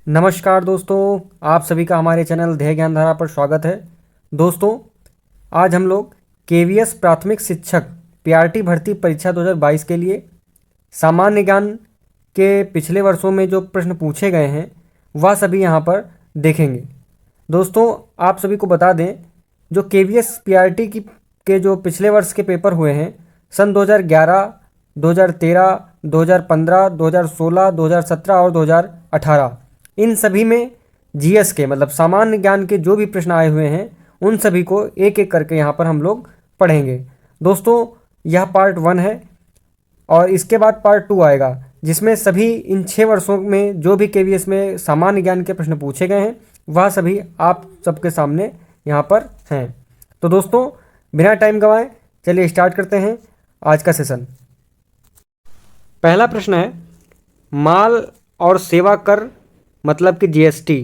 नमस्कार दोस्तों, आप सभी का हमारे चैनल ध्येय ज्ञानधारा पर स्वागत है। दोस्तों, आज हम लोग केवीएस प्राथमिक शिक्षक पीआरटी भर्ती परीक्षा 2022 के लिए सामान्य ज्ञान के पिछले वर्षों में जो प्रश्न पूछे गए हैं वह सभी यहाँ पर देखेंगे। दोस्तों, आप सभी को बता दें, जो केवीएस पीआरटी के जो पिछले वर्ष के पेपर हुए हैं सन 2011, 2013, 2015, 2016, 2017 और 2018, इन सभी में जीएस के मतलब सामान्य ज्ञान के जो भी प्रश्न आए हुए हैं उन सभी को एक एक करके यहाँ पर हम लोग पढ़ेंगे। दोस्तों, यह पार्ट 1 है और इसके बाद पार्ट 2 आएगा, जिसमें सभी इन 6 वर्षों में जो भी केवीएस में सामान्य ज्ञान के प्रश्न पूछे गए हैं वह सभी आप सबके सामने यहाँ पर हैं। तो दोस्तों, बिना टाइम गंवाए चलिए स्टार्ट करते हैं आज का सेशन। पहला प्रश्न है, माल और सेवा कर मतलब कि GST,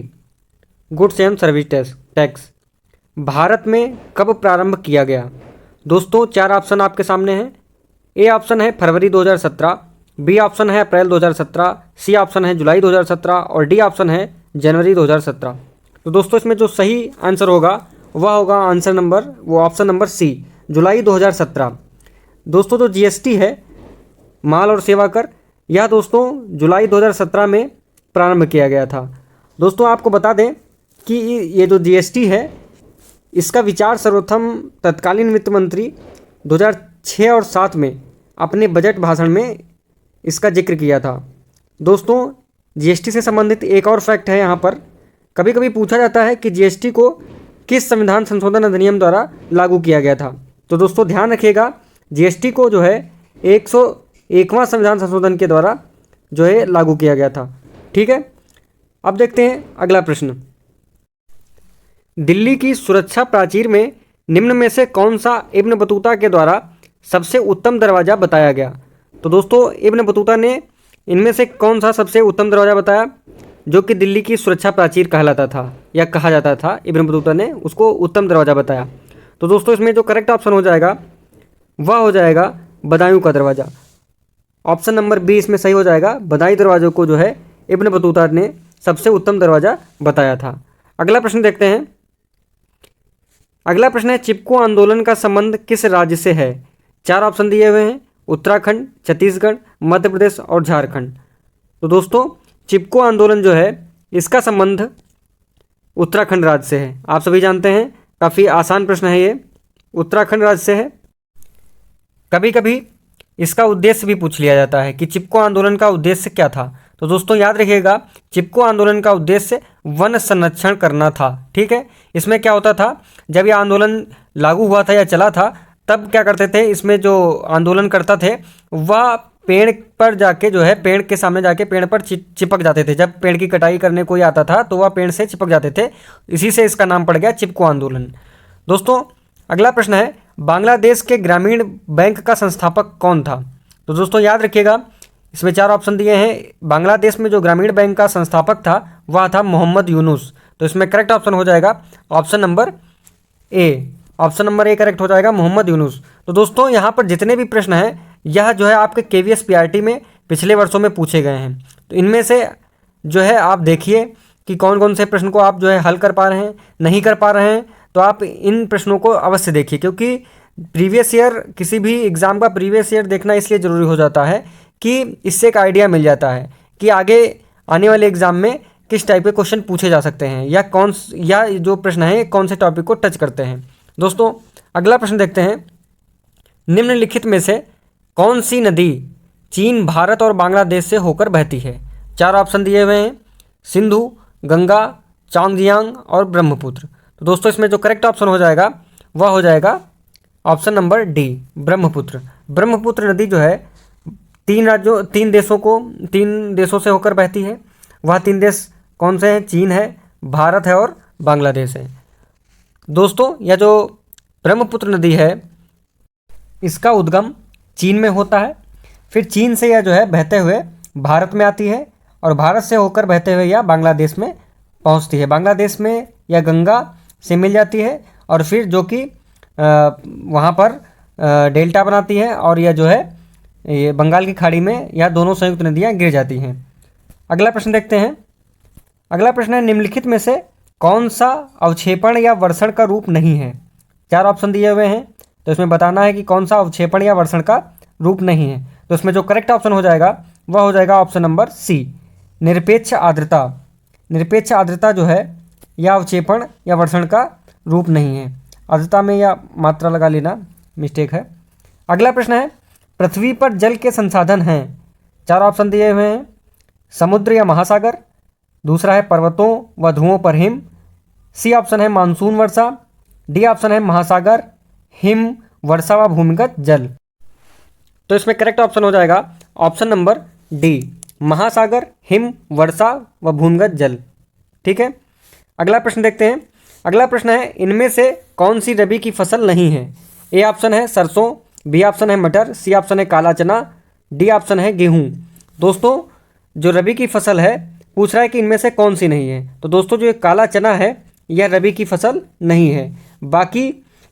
goods and service tax Bharat में कब प्रारंभ किया गया। दोस्तों, 4 ऑप्शन आपके सामने हैं। ए ऑप्शन है फरवरी 2017, बी ऑप्शन है अप्रैल 2017, सी ऑप्शन है जुलाई 2017 और डी ऑप्शन है जनवरी 2017। तो दोस्तों, इसमें जो सही आंसर होगा वह होगा ऑप्शन नंबर सी, जुलाई 2017। दोस्तों, जो जीएसटी है माल और सेवा कर, यह दोस्तों जुलाई 2017 में प्रारंभ किया गया था। दोस्तों, आपको बता दें कि ये जो जीएसटी है इसका विचार सर्वप्रथम तत्कालीन वित्त मंत्री 2006 और 7 में अपने बजट भाषण में इसका जिक्र किया था। दोस्तों, जीएसटी से संबंधित एक और फैक्ट है यहाँ पर, कभी कभी पूछा जाता है कि जीएसटी को किस संविधान संशोधन अधिनियम द्वारा लागू किया गया था। तो दोस्तों ध्यान रखिएगा, जीएसटी को जो है 101वां संविधान संशोधन के द्वारा जो है लागू किया गया था। ठीक है, अब देखते हैं अगला प्रश्न। दिल्ली की सुरक्षा प्राचीर में निम्न में से कौन सा इब्न बतूता के द्वारा सबसे उत्तम दरवाज़ा बताया गया। तो दोस्तों, इब्न बतूता ने इनमें से कौन सा सबसे उत्तम दरवाज़ा बताया जो कि दिल्ली की सुरक्षा प्राचीर कहलाता था या कहा जाता था। इब्न बतूता ने उसको उत्तम दरवाज़ा बताया। तो दोस्तों, इसमें जो करेक्ट ऑप्शन हो जाएगा वह हो जाएगा बदायूं का दरवाज़ा। ऑप्शन नंबर बी इसमें सही हो जाएगा। बदायूं दरवाज़ों को जो है इब्न बतूता ने सबसे उत्तम दरवाज़ा बताया था। अगला प्रश्न देखते हैं। अगला प्रश्न है, चिपको आंदोलन का संबंध किस राज्य से है। 4 ऑप्शन दिए हुए हैं, उत्तराखंड, छत्तीसगढ़, मध्य प्रदेश और झारखंड। तो दोस्तों, चिपको आंदोलन जो है इसका संबंध उत्तराखंड राज्य से है। आप सभी जानते हैं, काफ़ी आसान प्रश्न है ये, उत्तराखंड राज्य से है। कभी कभी इसका उद्देश्य भी पूछ लिया जाता है कि चिपको आंदोलन का उद्देश्य क्या था। तो दोस्तों याद रखिएगा, चिपको आंदोलन का उद्देश्य वन संरक्षण करना था। ठीक है, इसमें क्या होता था, जब यह आंदोलन लागू हुआ था या चला था तब क्या करते थे, इसमें जो आंदोलन करता थे वह पेड़ पर जाके जो है पेड़ के सामने जाके पेड़ पर चिपक जाते थे। जब पेड़ की कटाई करने कोई आता था तो वह पेड़ से चिपक जाते थे, इसी से इसका नाम पड़ गया चिपको आंदोलन। दोस्तों, अगला प्रश्न है, बांग्लादेश के ग्रामीण बैंक का संस्थापक कौन था। तो दोस्तों याद रखिएगा, इसमें 4 ऑप्शन दिए हैं। बांग्लादेश में जो ग्रामीण बैंक का संस्थापक था वह था मोहम्मद यूनुस। तो इसमें करेक्ट ऑप्शन हो जाएगा option number A. Option number A correct हो जाएगा, मोहम्मद यूनुस। तो दोस्तों, यहाँ पर जितने भी प्रश्न हैं यह जो है आपके केवीएस पीआरटी में पिछले वर्षों में पूछे गए हैं। तो इनमें से जो है आप देखिए कि कौन कौन से प्रश्न को आप जो है हल कर पा रहे हैं, नहीं कर पा रहे हैं। तो आप इन प्रश्नों को अवश्य देखिए, क्योंकि प्रीवियस ईयर किसी भी एग्ज़ाम का प्रीवियस ईयर देखना इसलिए ज़रूरी हो जाता है कि इससे एक आइडिया मिल जाता है कि आगे आने वाले एग्ज़ाम में किस टाइप के क्वेश्चन पूछे जा सकते हैं या जो प्रश्न है कौन से टॉपिक को टच करते हैं। दोस्तों, अगला प्रश्न देखते हैं। निम्नलिखित में से कौन सी नदी चीन, भारत और बांग्लादेश से होकर बहती है। 4 ऑप्शन दिए हुए हैं, सिंधु, गंगा, चांगजियांग और ब्रह्मपुत्र। तो दोस्तों, इसमें जो करेक्ट ऑप्शन हो जाएगा वह हो जाएगा option number D, Brahmaputra. Brahmaputra नदी जो है 3 देशों से होकर बहती है। वह 3 देश कौन से हैं, चीन है, भारत है और बांग्लादेश है। दोस्तों, यह जो ब्रह्मपुत्र नदी है इसका उद्गम चीन में होता है, फिर चीन से यह जो है बहते हुए भारत में आती है और भारत से होकर बहते हुए यह बांग्लादेश में पहुंचती है। बांग्लादेश में यह गंगा से मिल जाती है और फिर जो कि वहाँ पर डेल्टा बनाती है और यह जो है ये बंगाल की खाड़ी में यह दोनों संयुक्त नदियाँ गिर जाती हैं। अगला प्रश्न देखते हैं। अगला प्रश्न है निम्नलिखित में से कौन सा अवक्षेपण या वर्षण का रूप नहीं है। 4 ऑप्शन दिए हुए हैं, तो इसमें बताना है कि कौन सा अवक्षेपण या वर्षण का रूप नहीं है। तो इसमें जो करेक्ट ऑप्शन हो जाएगा वह हो जाएगा ऑप्शन नंबर सी, निरपेक्ष आर्द्रता। निरपेक्ष आर्द्रता जो है यह अवक्षेपण या वर्षण का रूप नहीं है। आर्द्रता में या मात्रा लगा लेना मिस्टेक है। अगला प्रश्न है पृथ्वी पर जल के संसाधन हैं। 4 ऑप्शन दिए हुए हैं, समुद्र या महासागर, दूसरा है पर्वतों व धुओं पर हिम, सी ऑप्शन है मानसून वर्षा, डी ऑप्शन है महासागर हिम वर्षा व भूमिगत जल। तो इसमें करेक्ट ऑप्शन हो जाएगा ऑप्शन नंबर डी, महासागर हिम वर्षा व भूमिगत जल। ठीक है, अगला प्रश्न देखते हैं। अगला प्रश्न है इनमें से कौन सी रबी की फसल नहीं है। ए ऑप्शन है सरसों, बी ऑप्शन है मटर, सी ऑप्शन है काला चना, डी ऑप्शन है गेहूं। दोस्तों जो रबी की फसल है पूछ रहा है कि इनमें से कौन सी नहीं है। तो दोस्तों जो ये काला चना है यह रबी की फसल नहीं है। बाकी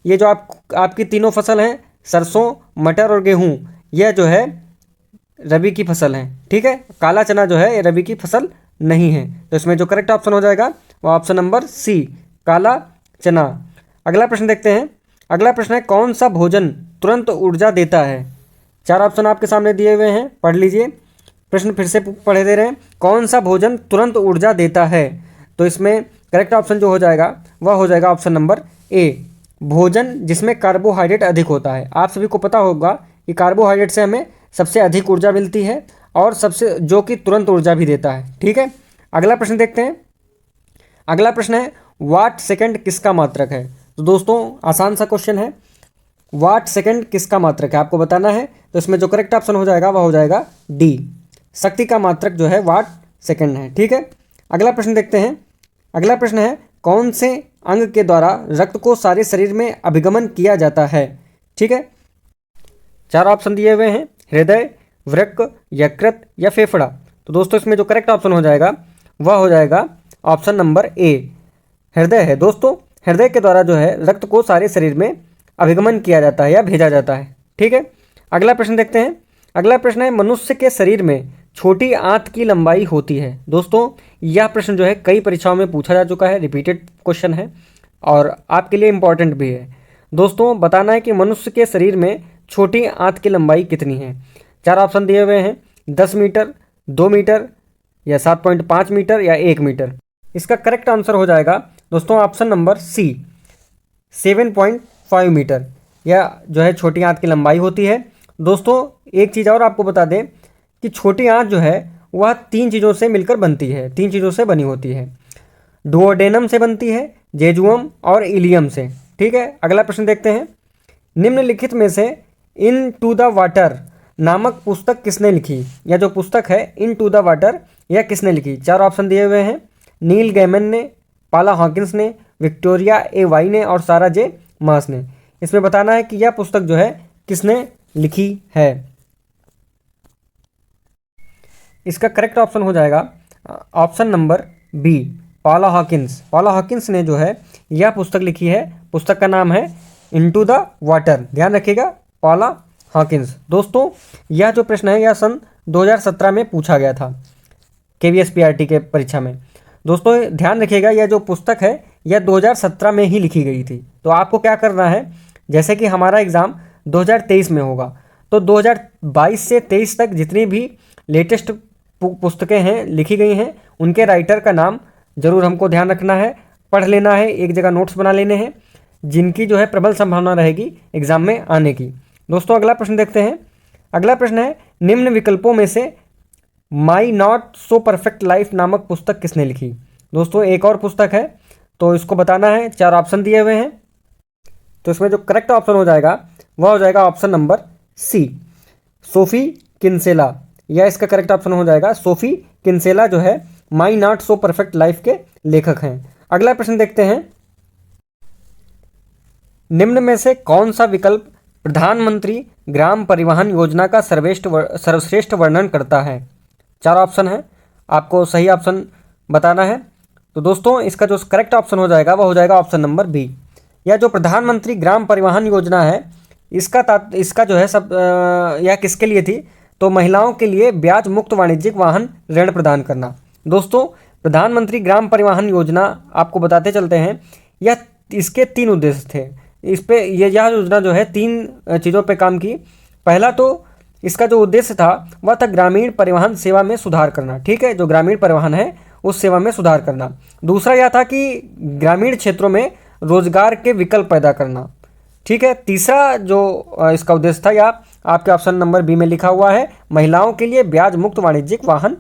ये जो आपकी तीनों फसल हैं सरसों, मटर और गेहूं, यह जो है रबी की फसल है। ठीक है, काला चना जो है ये रबी की फसल नहीं है। तो इसमें जो करेक्ट ऑप्शन हो जाएगा वो ऑप्शन नंबर सी, काला चना। अगला प्रश्न देखते हैं। अगला प्रश्न है कौन सा भोजन तुरंत ऊर्जा देता है। 4 ऑप्शन आपके सामने दिए हुए हैं, पढ़ लीजिए। प्रश्न फिर से पढ़े दे रहे हैं, कौन सा भोजन तुरंत ऊर्जा देता है। तो इसमें करेक्ट ऑप्शन जो हो जाएगा वह हो जाएगा ऑप्शन नंबर ए, भोजन जिसमें कार्बोहाइड्रेट अधिक होता है। आप सभी को पता होगा कि कार्बोहाइड्रेट से हमें सबसे अधिक ऊर्जा मिलती है और सबसे जो कि तुरंत ऊर्जा भी देता है। ठीक है, अगला प्रश्न देखते हैं। अगला प्रश्न है वाट सेकंड किसका मात्रक है। तो दोस्तों आसान सा क्वेश्चन है, वाट सेकंड किसका मात्रक है आपको बताना है। तो इसमें जो करेक्ट ऑप्शन हो जाएगा वह हो जाएगा डी, शक्ति का मात्रक जो है वाट सेकंड है। ठीक है, अगला प्रश्न देखते हैं। अगला प्रश्न है कौन से अंग के द्वारा रक्त को सारे शरीर में अभिगमन किया जाता है। ठीक है, 4 ऑप्शन दिए हुए हैं, हृदय, वृक्क, यकृत या फेफड़ा। तो दोस्तों इसमें जो करेक्ट ऑप्शन हो जाएगा वह हो जाएगा ऑप्शन नंबर ए, हृदय है। दोस्तों हृदय के द्वारा जो है रक्त को सारे शरीर में अभिगमन किया जाता है या भेजा जाता है। ठीक है, अगला प्रश्न देखते हैं। अगला प्रश्न है मनुष्य के शरीर में छोटी आंत की लंबाई होती है। दोस्तों यह प्रश्न जो है कई परीक्षाओं में पूछा जा चुका है, रिपीटेड क्वेश्चन है और आपके लिए इम्पॉर्टेंट भी है। दोस्तों बताना है कि मनुष्य के शरीर में छोटी आंत की लंबाई कितनी है। 4 ऑप्शन दिए हुए हैं, 10 मीटर, 2 मीटर या 7.5 मीटर या 1 मीटर। इसका करेक्ट आंसर हो जाएगा दोस्तों ऑप्शन नंबर सी, 7.5 मीटर। यह जो है छोटी आंत की लंबाई होती है। दोस्तों एक चीज़ और आपको बता दें कि छोटी आंत जो है वह 3 चीज़ों से मिलकर बनती है, 3 चीज़ों से बनी होती है। डुओडेनम से बनती है, जेजुअम और इलियम से। ठीक है, अगला प्रश्न देखते हैं। निम्नलिखित में से इन टू द वाटर नामक पुस्तक किसने लिखी। यह जो पुस्तक है इन टू द वाटर यह किसने लिखी। 4 ऑप्शन दिए हुए हैं, नील गैमन ने, पाला हॉकिंस ने, विक्टोरिया ए वाई ने और सारा जे मास ने। इसमें बताना है कि यह पुस्तक जो है किसने लिखी है। इसका करेक्ट ऑप्शन हो जाएगा ऑप्शन नंबर बी, पाला हॉकिंस। पाला हॉकिंस ने जो है यह पुस्तक लिखी है। पुस्तक का नाम है इनटू द वाटर, ध्यान रखिएगा, पाला हॉकिंस। दोस्तों यह जो प्रश्न है यह सन 2017 में पूछा गया था KVSPRT के परीक्षा में। दोस्तों ध्यान रखिएगा यह जो पुस्तक है यह 2017 में ही लिखी गई थी। तो आपको क्या करना है, जैसे कि हमारा एग्ज़ाम 2023 में होगा तो 2022 से 23 तक जितनी भी लेटेस्ट पुस्तकें हैं लिखी गई हैं उनके राइटर का नाम जरूर हमको ध्यान रखना है, पढ़ लेना है, एक जगह नोट्स बना लेने हैं, जिनकी जो है प्रबल संभावना रहेगी एग्जाम में आने की। दोस्तों अगला प्रश्न देखते हैं। अगला प्रश्न है निम्न विकल्पों में से माई नॉट सो परफेक्ट लाइफ नामक पुस्तक किसने लिखी। दोस्तों एक और पुस्तक है तो इसको बताना है। 4 ऑप्शन दिए हुए हैं, तो इसमें जो करेक्ट ऑप्शन हो जाएगा वह हो जाएगा ऑप्शन नंबर सी, सोफी किन्सेला। यह इसका करेक्ट ऑप्शन हो जाएगा। सोफी किन्सेला जो है माई नॉट सो परफेक्ट लाइफ के लेखक हैं। अगला प्रश्न देखते हैं। निम्न में से कौन सा विकल्प प्रधानमंत्री ग्राम परिवहन योजना का सर्वश्रेष्ठ वर्णन करता है। 4 ऑप्शन है, आपको सही ऑप्शन बताना है। तो दोस्तों इसका जो करेक्ट ऑप्शन हो जाएगा वह हो जाएगा ऑप्शन नंबर बी। यह जो प्रधानमंत्री ग्राम परिवहन योजना है इसका जो है यह किसके लिए थी, तो महिलाओं के लिए ब्याज मुक्त वाणिज्यिक वाहन ऋण प्रदान करना। दोस्तों प्रधानमंत्री ग्राम परिवहन योजना आपको बताते चलते हैं, यह इसके 3 उद्देश्य थे। इस पे यह योजना जो है 3 चीज़ों पे काम की। पहला तो इसका जो उद्देश्य था वह था ग्रामीण परिवहन सेवा में सुधार करना, ठीक है, जो ग्रामीण परिवहन है उस सेवा में सुधार करना। दूसरा यह था कि ग्रामीण क्षेत्रों में रोजगार के विकल्प पैदा करना, ठीक है। तीसरा जो इसका उद्देश्य था, या आपके ऑप्शन नंबर बी में लिखा हुआ है, महिलाओं के लिए ब्याज मुक्त वाणिज्यिक वाहन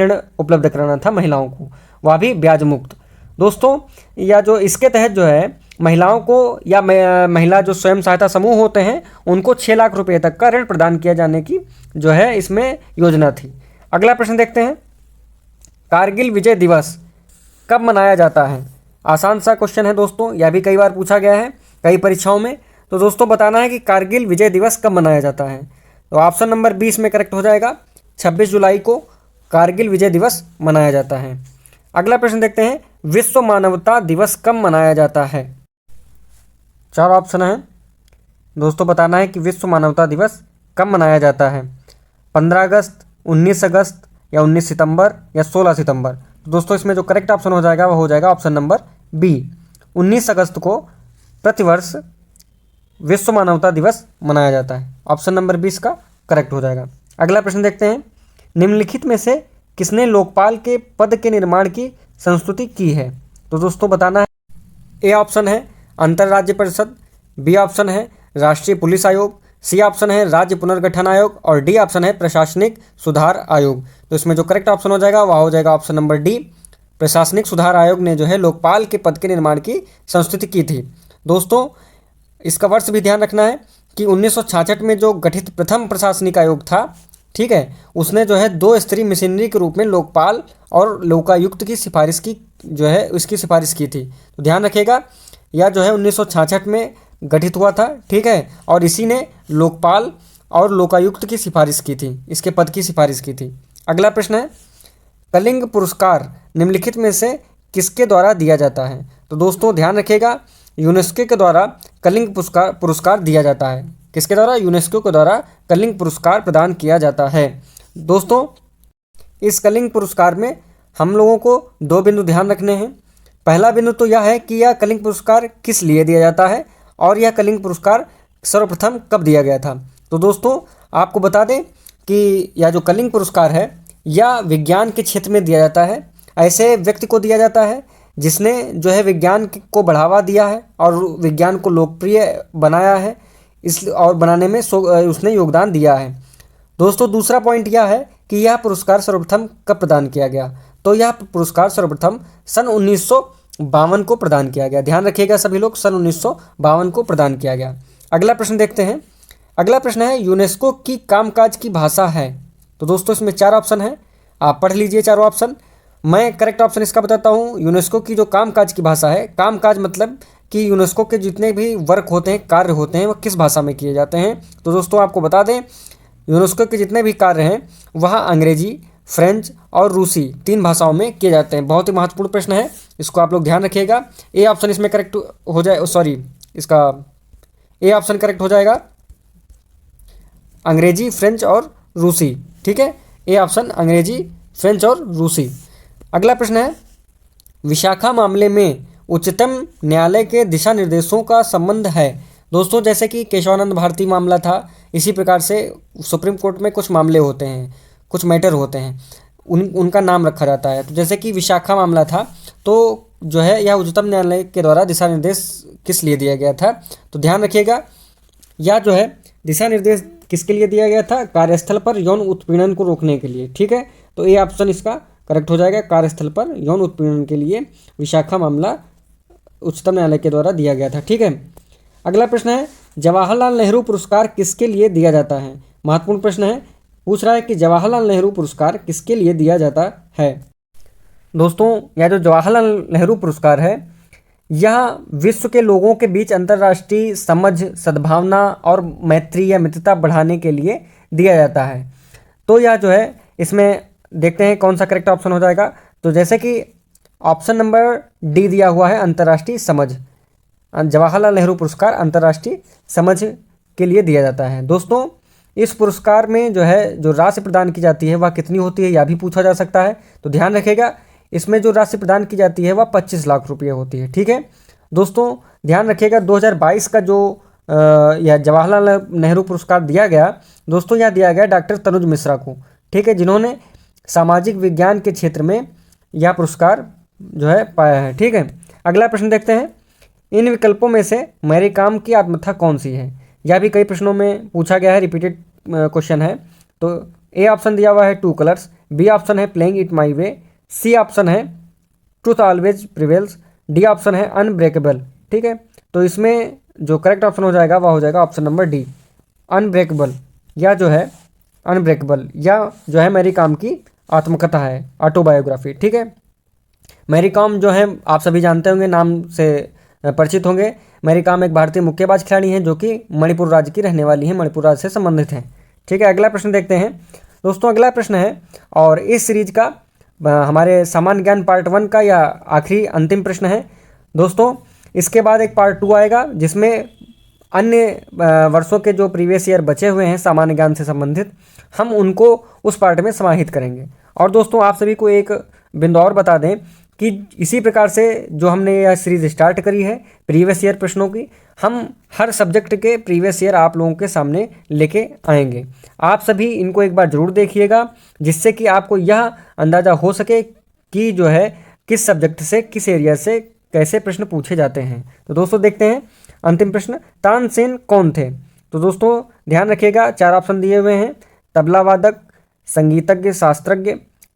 ऋण उपलब्ध कराना था महिलाओं को, वह भी ब्याज मुक्त। दोस्तों, या जो इसके तहत जो है महिलाओं को या महिला जो स्वयं सहायता समूह होते हैं उनको 6 लाख रुपए तक का ऋण प्रदान किया जाने की जो है इसमें योजना थी। अगला प्रश्न देखते हैं, कारगिल विजय दिवस कब मनाया जाता है? आसान सा क्वेश्चन है दोस्तों, यह भी कई बार पूछा गया है कई परीक्षाओं में। तो दोस्तों बताना है कि कारगिल विजय दिवस कब मनाया जाता है। तो ऑप्शन नंबर 20 में करेक्ट हो जाएगा, 26 जुलाई को कारगिल विजय दिवस मनाया जाता है। अगला प्रश्न देखते हैं, विश्व मानवता दिवस कब मनाया जाता है? 4 ऑप्शन है दोस्तों, बताना है कि विश्व मानवता दिवस कब मनाया जाता है। 15 अगस्त, 19 अगस्त या 19 सितंबर या 16 सितंबर। तो दोस्तों इसमें जो करेक्ट ऑप्शन हो जाएगा वह हो जाएगा ऑप्शन नंबर बी, 19 अगस्त को प्रतिवर्ष विश्व मानवता दिवस मनाया जाता है। ऑप्शन नंबर 20 का करेक्ट हो जाएगा। अगला प्रश्न देखते हैं, निम्नलिखित में से किसने लोकपाल के पद के निर्माण की संस्तुति की है? तो दोस्तों बताना है, ए ऑप्शन है अंतर्राज्य परिषद, बी ऑप्शन है राष्ट्रीय पुलिस आयोग, सी ऑप्शन है राज्य पुनर्गठन आयोग और डी ऑप्शन है प्रशासनिक सुधार आयोग। तो इसमें जो करेक्ट ऑप्शन हो जाएगा वह हो जाएगा ऑप्शन नंबर डी, प्रशासनिक सुधार आयोग ने जो है लोकपाल के पद के निर्माण की संस्तुति की थी। दोस्तों इसका वर्ष भी ध्यान रखना है कि 1966 में जो गठित प्रथम प्रशासनिक आयोग था, ठीक है, उसने जो है 2 स्तरीय मशीनरी के रूप में लोकपाल और लोकायुक्त की सिफारिश की जो है उसकी सिफारिश की थी। तो ध्यान रखिएगा, यह जो है 1966 में गठित हुआ था, ठीक है, और इसी ने लोकपाल और लोकायुक्त की सिफारिश की थी, इसके पद की सिफारिश की थी। अगला प्रश्न है, कलिंग पुरस्कार निम्नलिखित में से किसके द्वारा दिया जाता है? तो दोस्तों ध्यान रखिएगा, यूनेस्को के द्वारा कलिंग पुरस्कार दिया जाता है। किसके द्वारा? यूनेस्को के द्वारा कलिंग पुरस्कार प्रदान किया जाता है। दोस्तों इस कलिंग पुरस्कार में हम लोगों को 2 बिंदु ध्यान रखने हैं। पहला बिंदु तो यह है कि यह कलिंग पुरस्कार किस लिए दिया जाता है और यह कलिंग पुरस्कार सर्वप्रथम कब दिया गया था। तो दोस्तों आपको बता दें कि यह जो कलिंग पुरस्कार है यह विज्ञान के क्षेत्र में दिया जाता है, ऐसे व्यक्ति को दिया जाता है जिसने जो है विज्ञान को बढ़ावा दिया है और विज्ञान को लोकप्रिय बनाया है, इस और बनाने में उसने योगदान दिया है। दोस्तों दूसरा पॉइंट यह है कि यह पुरस्कार सर्वप्रथम कब प्रदान किया गया? तो यह पुरस्कार सर्वप्रथम सन 1952 को प्रदान किया गया। ध्यान रखिएगा सभी लोग, सन 1952 को प्रदान किया गया। अगला प्रश्न देखते हैं। अगला प्रश्न है, यूनेस्को की कामकाज की भाषा है? तो दोस्तों इसमें 4 ऑप्शन है, आप पढ़ लीजिए चारों ऑप्शन। मैं करेक्ट ऑप्शन इसका बताता हूँ। यूनेस्को की जो कामकाज की भाषा है, कामकाज मतलब कि यूनेस्को के जितने भी वर्क होते हैं, कार्य होते हैं, वह किस भाषा में किए जाते हैं। तो दोस्तों आपको बता दें, यूनेस्को के जितने भी कार्य हैं वह अंग्रेजी, फ्रेंच और रूसी 3 भाषाओं में किए जाते हैं। बहुत ही महत्वपूर्ण प्रश्न है, इसको आप लोग ध्यान रखिएगा। ए ऑप्शन इसमें करेक्ट हो जाए, सॉरी इसका ए ऑप्शन करेक्ट हो जाएगा, अंग्रेजी, फ्रेंच और रूसी, ठीक है, ए ऑप्शन अंग्रेजी, फ्रेंच और रूसी। अगला प्रश्न है, विशाखा मामले में उच्चतम न्यायालय के दिशा निर्देशों का संबंध है? दोस्तों जैसे कि केशवानंद भारती मामला था, इसी प्रकार से सुप्रीम कोर्ट में कुछ मामले होते हैं, कुछ मैटर होते हैं, उनका नाम रखा जाता है। तो जैसे कि विशाखा मामला था, तो जो है यह उच्चतम न्यायालय के द्वारा दिशा निर्देश किस लिए दिया गया था? तो ध्यान रखिएगा, यह जो है दिशा निर्देश किसके लिए दिया गया था? कार्यस्थल पर यौन उत्पीड़न को रोकने के लिए, ठीक है। तो ये ऑप्शन इसका करेक्ट हो जाएगा, कार्यस्थल पर यौन उत्पीड़न के लिए विशाखा मामला उच्चतम न्यायालय के द्वारा दिया गया था, ठीक है। अगला प्रश्न है, जवाहरलाल नेहरू पुरस्कार किसके लिए दिया जाता है? महत्वपूर्ण प्रश्न है, पूछ रहा है कि जवाहरलाल नेहरू पुरस्कार किसके लिए दिया जाता है। दोस्तों यह जो जवाहरलाल नेहरू पुरस्कार है, यह विश्व के लोगों के बीच अंतर्राष्ट्रीय समझ, सद्भावना और मैत्री या मित्रता बढ़ाने के लिए दिया जाता है। तो यह जो है इसमें देखते हैं कौन सा करेक्ट ऑप्शन हो जाएगा। तो जैसे कि ऑप्शन नंबर डी दिया हुआ है, अंतर्राष्ट्रीय समझ, जवाहरलाल नेहरू पुरस्कार अंतर्राष्ट्रीय समझ के लिए दिया जाता है। दोस्तों इस पुरस्कार में जो है जो राशि प्रदान की जाती है वह कितनी होती है, यह भी पूछा जा सकता है। तो ध्यान रखिएगा, इसमें जो राशि प्रदान की जाती है वह 25 लाख रुपये होती है। ठीक है दोस्तों, ध्यान रखिएगा 2022 का जो यह जवाहरलाल नेहरू पुरस्कार दिया गया दोस्तों, यह दिया गया डॉक्टर तनुज मिश्रा को। ठीक है, जिन्होंने सामाजिक विज्ञान के क्षेत्र में यह पुरस्कार जो है पाया है। ठीक है, अगला प्रश्न देखते हैं, इन विकल्पों में से मेरे काम की आत्मकथा कौन सी है। यह भी कई प्रश्नों में पूछा गया है, रिपीटेड क्वेश्चन है। तो ए ऑप्शन दिया हुआ है टू कलर्स, बी ऑप्शन है playing it my way, C option है truth always prevails, D option है अनब्रेकेबल। ठीक है, तो इसमें जो करेक्ट ऑप्शन हो जाएगा वह हो जाएगा ऑप्शन नंबर डी, अनब्रेकेबल। या जो है अनब्रेकेबल, या जो है मेरी काम की आत्मकथा है, ऑटोबायोग्राफी। ठीक है, मैरी कॉम जो है आप सभी जानते होंगे, नाम से परिचित होंगे। मैरी कॉम एक भारतीय मुक्केबाज खिलाड़ी हैं जो कि मणिपुर राज्य की रहने वाली हैं, मणिपुर राज्य से संबंधित हैं। ठीक है, अगला प्रश्न देखते हैं दोस्तों। अगला प्रश्न है, और इस सीरीज का हमारे सामान्य ज्ञान पार्ट 1 का या आखिरी अंतिम प्रश्न है दोस्तों। इसके बाद एक पार्ट 2 आएगा जिसमें अन्य वर्षों के जो प्रीवियस ईयर बचे हुए हैं सामान्य ज्ञान से संबंधित, हम उनको उस पार्ट में समाहित करेंगे। और दोस्तों आप सभी को एक बिंदु और बता दें कि इसी प्रकार से जो हमने यह सीरीज स्टार्ट करी है प्रीवियस ईयर प्रश्नों की, हम हर सब्जेक्ट के प्रीवियस ईयर आप लोगों के सामने लेके आएंगे। आप सभी इनको एक बार ज़रूर देखिएगा, जिससे कि आपको यह अंदाज़ा हो सके कि जो है किस सब्जेक्ट से, किस एरिया से कैसे प्रश्न पूछे जाते हैं। तो दोस्तों देखते हैं अंतिम प्रश्न, तानसेन कौन थे। तो दोस्तों ध्यान रखिएगा, 4 ऑप्शन दिए हुए हैं, तबला वादक, संगीतज्ञ, शास्त्रज्ञ,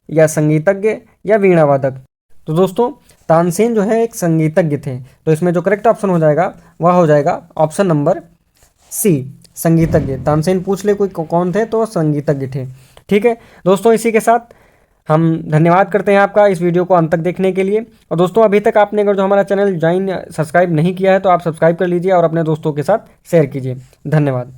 या संगीतज्ञ, या वीणा वादक। तो दोस्तों तानसेन जो है एक संगीतज्ञ थे, तो इसमें जो करेक्ट ऑप्शन हो जाएगा वह हो जाएगा ऑप्शन नंबर सी, संगीतज्ञ। तानसेन पूछ ले कोई कौन थे तो संगीतज्ञ थे। ठीक है दोस्तों, इसी के साथ हम धन्यवाद करते हैं आपका इस वीडियो को अंत तक देखने के लिए। और दोस्तों अभी तक आपने अगर जो हमारा चैनल सब्सक्राइब नहीं किया है तो आप सब्सक्राइब कर लीजिए और अपने दोस्तों के साथ शेयर कीजिए। धन्यवाद।